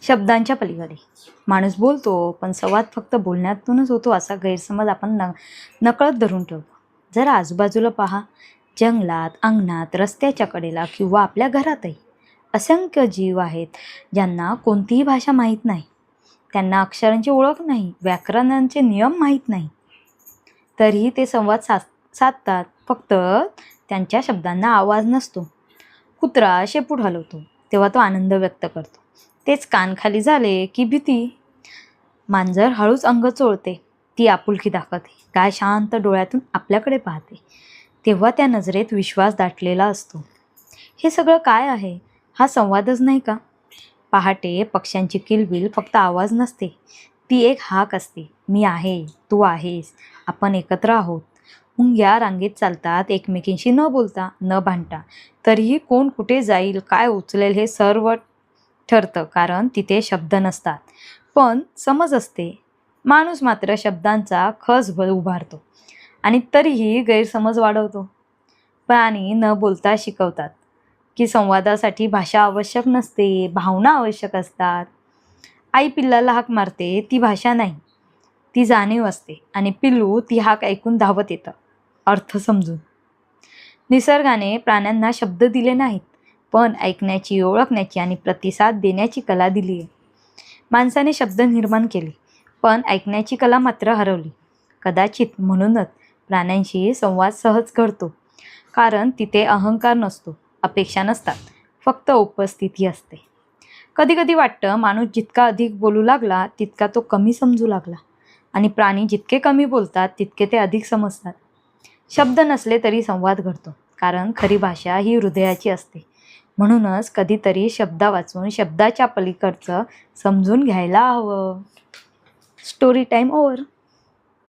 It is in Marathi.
शब्दांच्या पलीकडे माणूस बोलतो, पण संवाद फक्त बोलण्यातूनच होतो असा गैरसमज आपण नकळत धरून ठेवतो. जरा आजूबाजूला पहा, जंगलात, अंगणात, रस्त्याच्या कडेला किंवा आपल्या घरातही असंख्य जीव आहेत ज्यांना कोणतीही भाषा माहीत नाही. त्यांना अक्षरांची ओळख नाही, व्याकरणांचे नियम माहीत नाही, तरीही ते संवाद साधतात. फक्त त्यांच्या शब्दांना आवाज नसतो. कुत्रा शेपूट हलवतो तेव्हा तो आनंद व्यक्त करतो, तेच कान खाली झाले की भीती. मांजर हळूच अंग चोळते, ती आपुलकी दाखवते. गाय शांत डोळ्यातून आपल्याकडे पाहते, तेव्हा त्या नजरेत विश्वास दाटलेला असतो. हे सगळं काय आहे? हा संवादच नाही का? पहाटे पक्ष्यांची किलबिल फक्त आवाज नसते, ती एक हाक असते. मी आहे, तू आहेस, आपण एकत्र आहोत. मुंग्या रांगेत चालतात, एकमेकींशी न बोलता, न भांडता. तरीही कोण कुठे जाईल, काय उचलेल हे सर्व ठरतं, कारण तिथे शब्द नसतात, पण समज असते. माणूस मात्र शब्दांचा खस उभारतो आणि तरीही गैरसमज वाढवतो. प्राणी न बोलता शिकवतात की संवादासाठी भाषा आवश्यक नसते, भावना आवश्यक असतात. आई पिल्लाला हाक मारते, ती भाषा नाही, ती जाणीव असते, आणि पिल्लू ती हाक ऐकून धावत येतं, अर्थ समजून. निसर्गाने प्राण्यांना शब्द दिले नाहीत, पण ऐकण्याची, ओळखण्याची आणि प्रतिसाद देण्याची कला दिली आहे. माणसाने शब्द निर्माण केले, पण ऐकण्याची कला मात्र हरवली. कदाचित म्हणूनच प्राण्यांशी संवाद सहज घडतो, कारण तिथे अहंकार नसतो, अपेक्षा नसतात, फक्त उपस्थिती असते. कधी कधी वाटतं माणूस जितका अधिक बोलू लागला तितका तो कमी समजू लागला, आणि प्राणी जितके कमी बोलतात तितके ते अधिक समजतात. शब्द नसले तरी संवाद घडतो, कारण खरी भाषा ही हृदयाची असते. म्हणूनच कधीतरी शब्द वाचून शब्दाच्या पलीकडचं समजून घ्यायला हवं. Story time over.